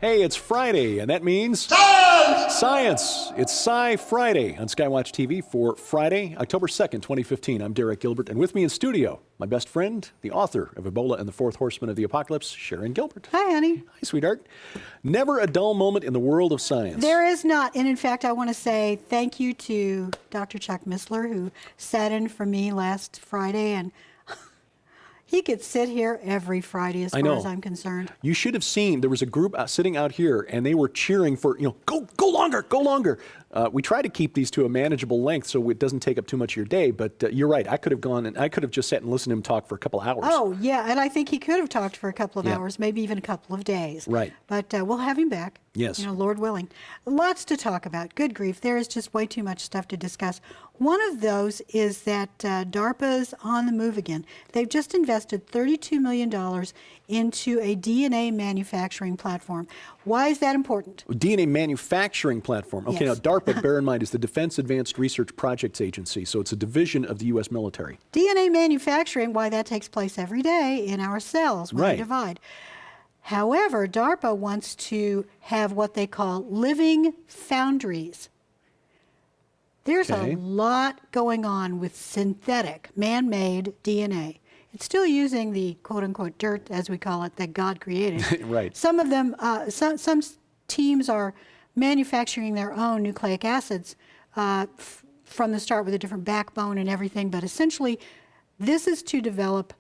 Hey, it's Friday, and that means Science! It's Sci Friday on SkyWatchTV for Friday, October 2nd, 2015. I'm Derek Gilbert, and with me in studio, my best friend, the author of Ebola and the Fourth Horseman of the Apocalypse, Sharon Gilbert. Hi, honey. Hi, sweetheart. Never a dull moment in the world of science. There is not. And in fact, I want to say thank you to Dr. Chuck Missler, who sat in for me last Friday, and he could sit here every Friday as far as I'm concerned. You should have seen, there was a group sitting out here, and they were cheering for, go longer, go longer. We try to keep these to a manageable length so it doesn't take up too much of your day, but you're right. I could have gone and I could have just sat and listened to him talk for a couple hours. Oh, yeah, and I think he could have talked for a couple of hours, maybe even a couple of days. Right. But we'll have him back. Yes. Lord willing. Lots to talk about. Good grief. There is just way too much stuff to discuss. One of those is that DARPA's on the move again. They've just invested $32 million into a DNA manufacturing platform. Why is that important? DNA manufacturing platform. Okay, Yes. Now DARPA, bear in mind, is the Defense Advanced Research Projects Agency, so it's a division of the U.S. military. DNA manufacturing, why that takes place every day in our cells when they divide. However, DARPA wants to have what they call living foundries. There's a lot going on with synthetic, man-made DNA. It's still using the quote-unquote dirt, as we call it, that God created. Right. Some of them, some teams are manufacturing their own nucleic acids from the start with a different backbone and everything, but essentially this is to develop,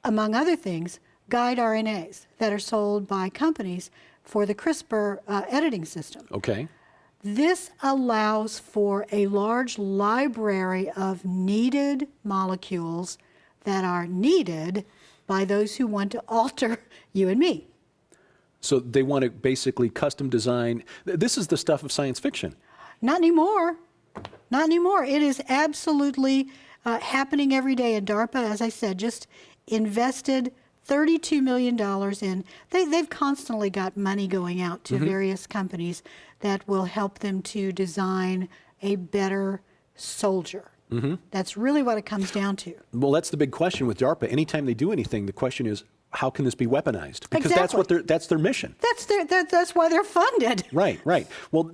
among other things, guide RNAs that are sold by companies for the CRISPR editing system. Okay. This allows for a large library of needed molecules that are needed by those who want to alter you and me. So they want to basically custom design. This is the stuff of science fiction. Not anymore. Not anymore. It is absolutely happening every day. And DARPA, as I said, just invested $32 million in. They've constantly got money going out to various companies that will help them to design a better soldier. That's really what it comes down to. Well, that's the big question with DARPA. Anytime they do anything, the question is, how can this be weaponized? Because that's their mission. That's why they're funded. Right. Well,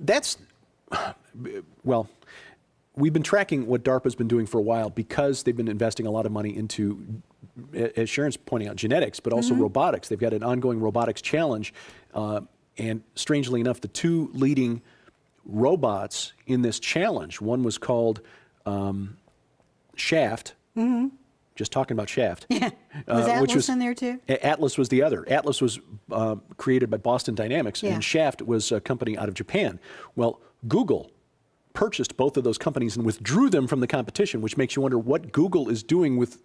we've been tracking what DARPA's been doing for a while because they've been investing a lot of money into, as Sharon's pointing out, genetics, but also robotics. They've got an ongoing robotics challenge. And strangely enough, the two leading robots in this challenge, one was called Shaft, just talking about Shaft. Yeah. Was Atlas in there too? Atlas was the other. Atlas was created by Boston Dynamics, and Shaft was a company out of Japan. Well, Google purchased both of those companies and withdrew them from the competition, which makes you wonder what Google is doing with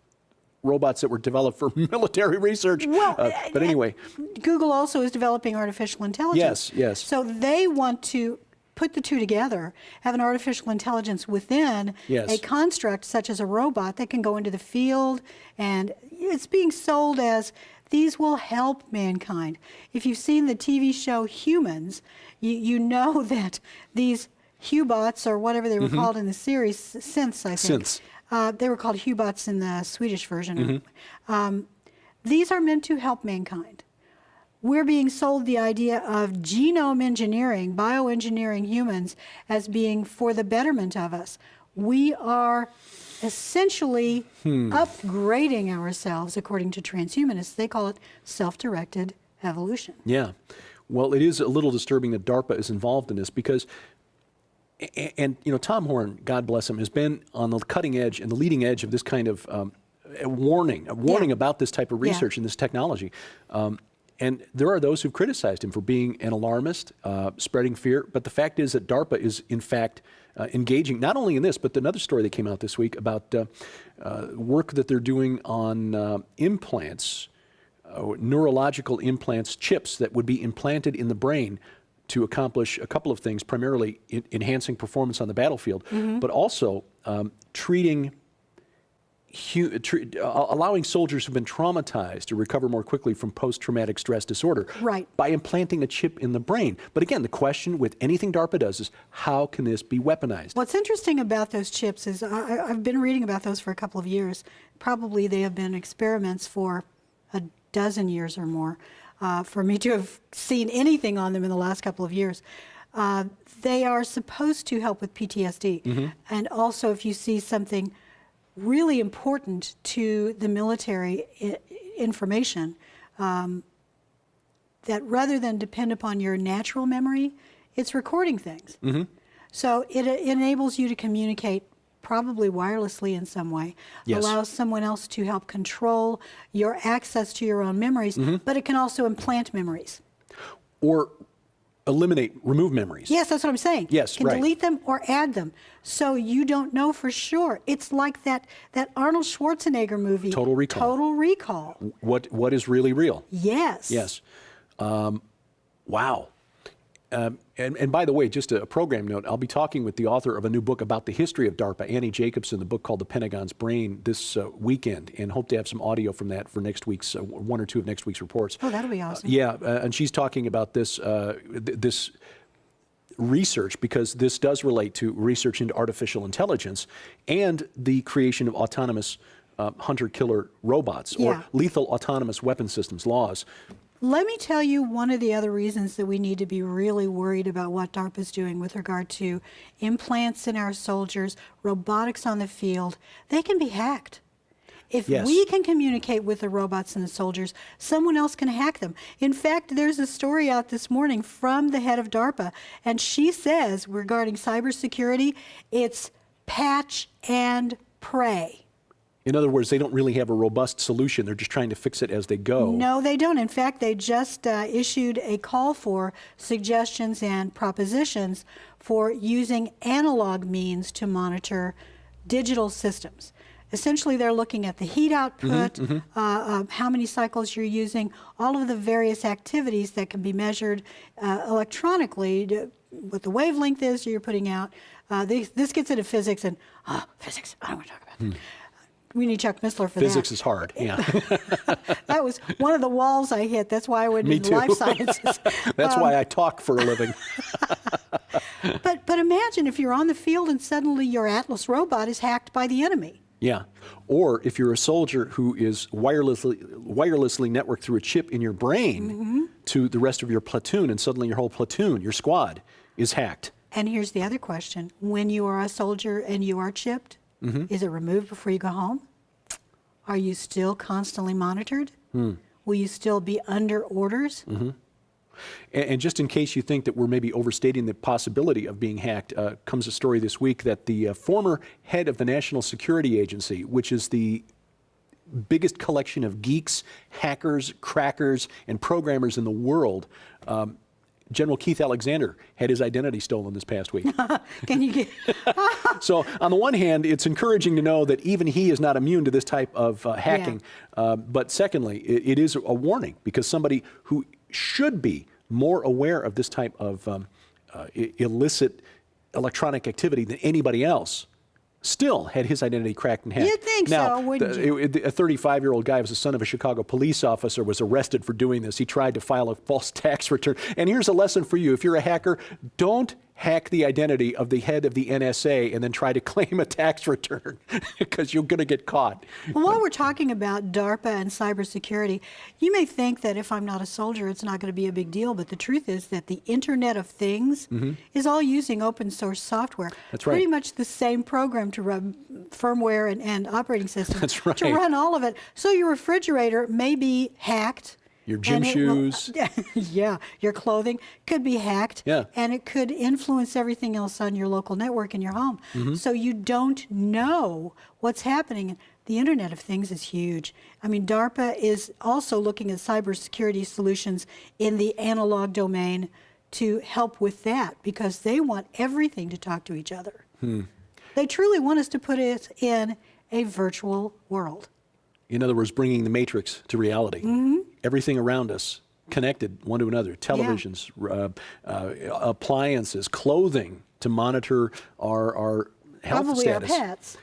robots that were developed for military research. Well, but anyway. Google also is developing artificial intelligence. Yes. So they want to put the two together, have an artificial intelligence within a construct such as a robot that can go into the field, and it's being sold as these will help mankind. If you've seen the TV show Humans, you know that these Hubots, or whatever they were called in the series, synths, I think. Synths. They were called Hubots in the Swedish version. These are meant to help mankind. We're being sold the idea of genome engineering, bioengineering humans as being for the betterment of us. We are essentially upgrading ourselves, according to transhumanists. They call it self-directed evolution. Yeah. Well, it is a little disturbing that DARPA is involved in this because, and Tom Horn, God bless him, has been on the cutting edge and the leading edge of this kind of warning about this type of research and this technology. And there are those who've criticized him for being an alarmist, spreading fear. But the fact is that DARPA is, in fact, engaging not only in this, but another story that came out this week about work that they're doing on implants, neurological implants, chips that would be implanted in the brain to accomplish a couple of things, primarily enhancing performance on the battlefield, but also treating allowing soldiers who've been traumatized to recover more quickly from post-traumatic stress disorder by implanting a chip in the brain. But again, the question with anything DARPA does is, how can this be weaponized? What's interesting about those chips is I've been reading about those for a couple of years. Probably they have been experiments for a dozen years or more. for me to have seen anything on them in the last couple of years. They are supposed to help with PTSD. And also if you see something really important to the military information, that rather than depend upon your natural memory, it's recording things. So it enables you to communicate probably wirelessly in some way, allows someone else to help control your access to your own memories, but it can also implant memories. Or remove memories. Yes, that's what I'm saying. Yes, can right. delete them or add them. So you don't know for sure. It's like that Arnold Schwarzenegger movie. Total Recall. Total Recall. What is really real? Yes. Yes. Wow. And by the way, just a program note, I'll be talking with the author of a new book about the history of DARPA, Annie Jacobson, the book called The Pentagon's Brain, this weekend, and hope to have some audio from that for next week's, one or two of next week's reports. Oh, that'll be awesome. And she's talking about this, this research, because this does relate to research into artificial intelligence and the creation of autonomous hunter-killer robots or lethal autonomous weapon systems laws. Let me tell you one of the other reasons that we need to be really worried about what DARPA is doing with regard to implants in our soldiers, robotics on the field. They can be hacked. If we can communicate with the robots and the soldiers, someone else can hack them. In fact, there's a story out this morning from the head of DARPA, and she says regarding cybersecurity, it's patch and pray. In other words, they don't really have a robust solution. They're just trying to fix it as they go. No, they don't. In fact, they just issued a call for suggestions and propositions for using analog means to monitor digital systems. Essentially, they're looking at the heat output, how many cycles you're using, all of the various activities that can be measured electronically, what the wavelength is you're putting out. This gets into physics, and physics, I don't want to talk about it. We need Chuck Missler for Physics that. is hard, yeah. That was one of the walls I hit. That's why I went into life sciences. That's why I talk for a living. But imagine if you're on the field and suddenly your Atlas robot is hacked by the enemy. Yeah. Or if you're a soldier who is wirelessly networked through a chip in your brain to the rest of your platoon, and suddenly your whole platoon, your squad, is hacked. And here's the other question. When you are a soldier and you are chipped, is it removed before you go home? Are you still constantly monitored? Will you still be under orders? And just in case you think that we're maybe overstating the possibility of being hacked, comes a story this week that the former head of the National Security Agency, which is the biggest collection of geeks, hackers, crackers, and programmers in the world, General Keith Alexander had his identity stolen this past week. Can you get... So on the one hand, it's encouraging to know that even he is not immune to this type of hacking. But secondly, it is a warning, because somebody who should be more aware of this type of illicit electronic activity than anybody else still had his identity cracked and hacked. You'd think so, wouldn't you? A 35-year-old guy was the son of a Chicago police officer, was arrested for doing this. He tried to file a false tax return. And here's a lesson for you. If you're a hacker, don't hack the identity of the head of the NSA and then try to claim a tax return, because you're going to get caught. Well, while we're talking about DARPA and cybersecurity, you may think that if I'm not a soldier, it's not going to be a big deal, but the truth is that the Internet of Things is all using open source software. That's right. Pretty much the same program to run firmware and operating systems. That's right. To run all of it. So your refrigerator may be hacked. Your gym shoes. Your clothing could be hacked, and it could influence everything else on your local network in your home. So you don't know what's happening. The Internet of Things is huge. I mean, DARPA is also looking at cybersecurity solutions in the analog domain to help with that, because they want everything to talk to each other. They truly want us to put it in a virtual world. In other words, bringing the matrix to reality. Everything around us connected one to another. Televisions, appliances, clothing to monitor our health Probably status. our pets.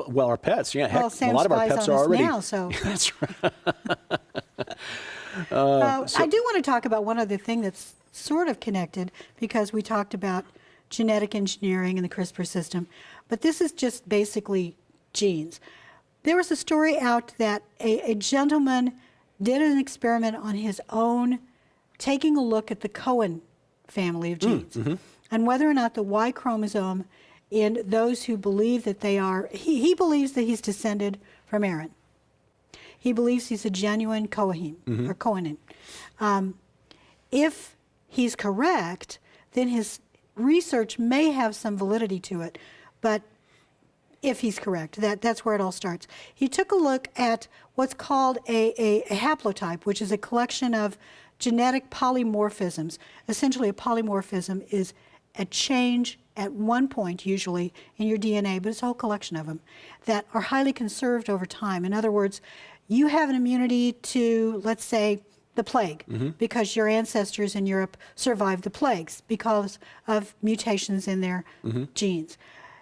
Well, our pets, yeah. Well, Heck, Sam a lot of our spies pets on are us already. now, so. That's right. I do want to talk about one other thing that's sort of connected, because we talked about genetic engineering and the CRISPR system, but this is just basically genes. There was a story out that a gentleman did an experiment on his own, taking a look at the Cohen family of genes and whether or not the Y chromosome in those who believe that they are, he believes that he's descended from Aaron. He believes he's a genuine Kohanim or Kohanim. If he's correct, then his research may have some validity to it, but if he's correct, that's where it all starts. He took a look at what's called a haplotype, which is a collection of genetic polymorphisms. Essentially, a polymorphism is a change at one point, usually, in your DNA, but it's a whole collection of them that are highly conserved over time. In other words, you have an immunity to, let's say, the plague, because your ancestors in Europe survived the plagues because of mutations in their genes.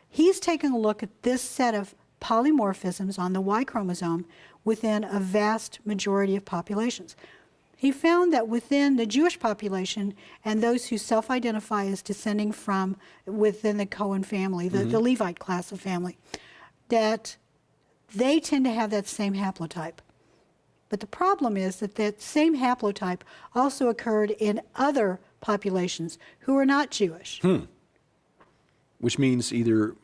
He's taking a look at this set of polymorphisms on the Y chromosome within a vast majority of populations. He found that within the Jewish population and those who self-identify as descending from within the Cohen family, the Levite class of family, that they tend to have that same haplotype. But the problem is that that same haplotype also occurred in other populations who are not Jewish. Which means either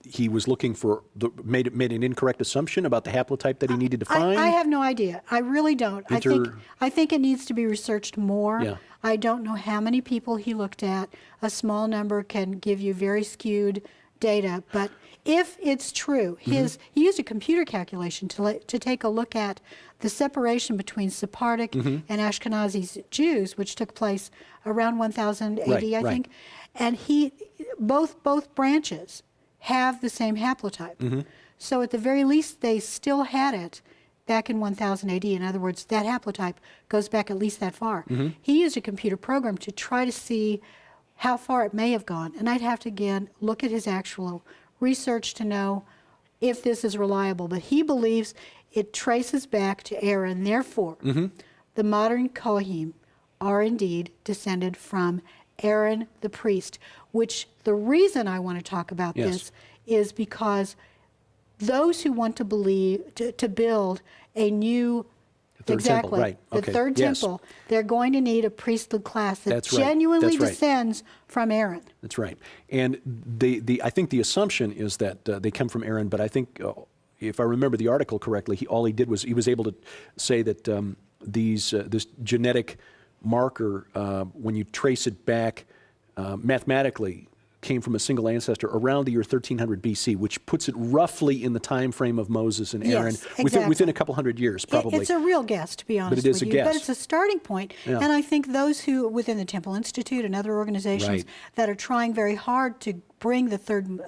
he was looking for, made an incorrect assumption about the haplotype that he needed to find? I have no idea. I really don't. I think it needs to be researched more. Yeah. I don't know how many people he looked at. A small number can give you very skewed data. But if it's true, he used a computer calculation to take a look at the separation between Sephardic and Ashkenazi Jews, which took place around 1000 AD, I think. And both branches have the same haplotype. So at the very least, they still had it back in 1000 AD. In other words, that haplotype goes back at least that far. He used a computer program to try to see how far it may have gone. And I'd have to, again, look at his actual research to know if this is reliable. But he believes it traces back to Aaron. Therefore, the modern Kohanim are indeed descended from Aaron the priest, which the reason I want to talk about this is because those who want to believe, to build a new, third temple, right. the third temple, they're going to need a priestly class that That's right. genuinely That's right. descends from Aaron. That's right. And I think the assumption is that they come from Aaron, but I think if I remember the article correctly, all he did was he was able to say that this genetic marker, when you trace it back mathematically, came from a single ancestor around the year 1300 BC, which puts it roughly in the time frame of Moses and Aaron, within a couple hundred years, probably. It's a real guess, to be honest but it is with a you. Guess. But it's a starting point. Yeah. And I think those who, within the Temple Institute and other organizations that are trying very hard to bring the third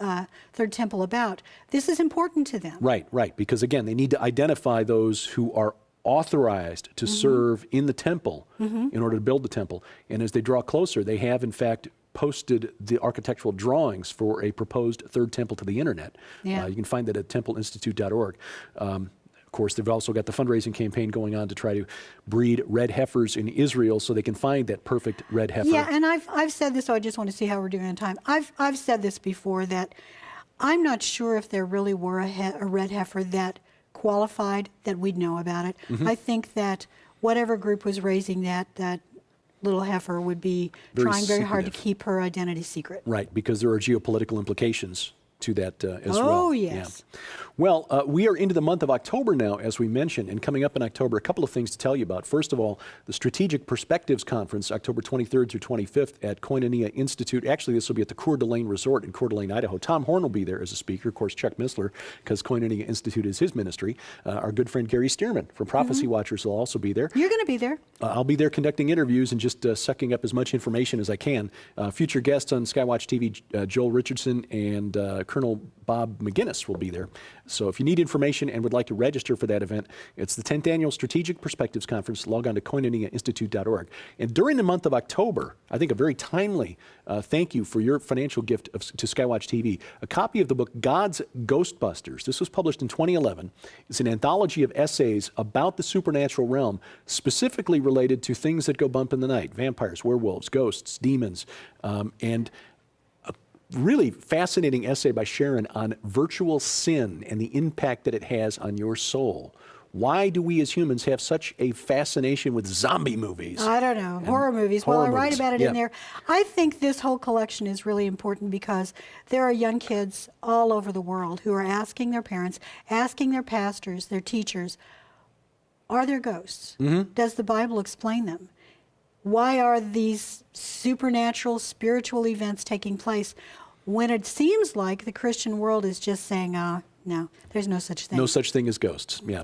temple about, this is important to them. Right, because again, they need to identify those who are authorized to serve in the temple in order to build the temple. And as they draw closer, they have, in fact, posted the architectural drawings for a proposed third temple to the internet. Yeah. You can find that at templeinstitute.org. Of course, they've also got the fundraising campaign going on to try to breed red heifers in Israel so they can find that perfect red heifer. Yeah, and I've said this, so I just want to see how we're doing on time. I've said this before, that I'm not sure if there really were a red heifer that qualified that we'd know about it. I think that whatever group was raising that little heifer would be trying very hard to keep her identity secret. Right, because there are geopolitical implications to that as well. Oh, yes. Yeah. Well, we are into the month of October now, as we mentioned, and coming up in October, a couple of things to tell you about. First of all, the Strategic Perspectives Conference, October 23rd through 25th at Koinonia Institute. Actually, this will be at the Coeur d'Alene Resort in Coeur d'Alene, Idaho. Tom Horn will be there as a speaker. Of course, Chuck Missler, because Koinonia Institute is his ministry. Our good friend Gary Stearman from Prophecy Watchers will also be there. You're going to be there. I'll be there conducting interviews and just sucking up as much information as I can. Future guests on SkyWatch TV, Joel Richardson and Colonel Bob McGinnis will be there. So if you need information and would like to register for that event, it's the 10th Annual Strategic Perspectives Conference. Log on to koinoniainstitute.org. And during the month of October, I think a very timely thank you for your financial gift to SkyWatch TV, a copy of the book God's Ghostbusters. This was published in 2011. It's an anthology of essays about the supernatural realm, specifically related to things that go bump in the night: vampires, werewolves, ghosts, demons, and really fascinating essay by Sharon on virtual sin and the impact that it has on your soul. Why do we as humans have such a fascination with zombie movies? I don't know. Horror movies. Well, I write about it Yeah. in there. I think this whole collection is really important because there are young kids all over the world who are asking their parents, asking their pastors, their teachers, are there ghosts? Does the Bible explain them? Why are these supernatural, spiritual events taking place when it seems like the Christian world is just saying, no, there's no such thing. No such thing as ghosts, yeah.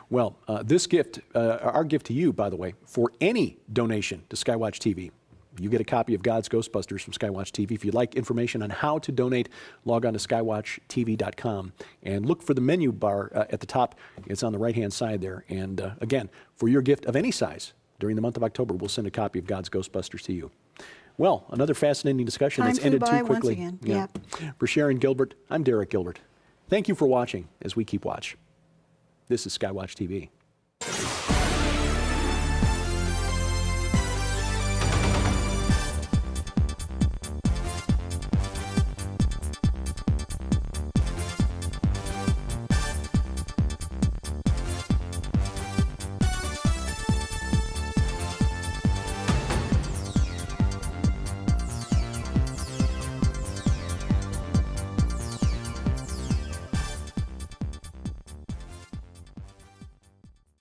Well, this gift, our gift to you, by the way, for any donation to SkyWatch TV, you get a copy of God's Ghostbusters from SkyWatch TV. If you'd like information on how to donate, log on to skywatchtv.com and look for the menu bar at the top. It's on the right-hand side there. And again, for your gift of any size during the month of October, we'll send a copy of God's Ghostbusters to you. Well, another fascinating discussion that's ended too quickly. Once again. Yeah. For Sharon Gilbert, I'm Derek Gilbert. Thank you for watching as we keep watch. This is SkyWatch TV.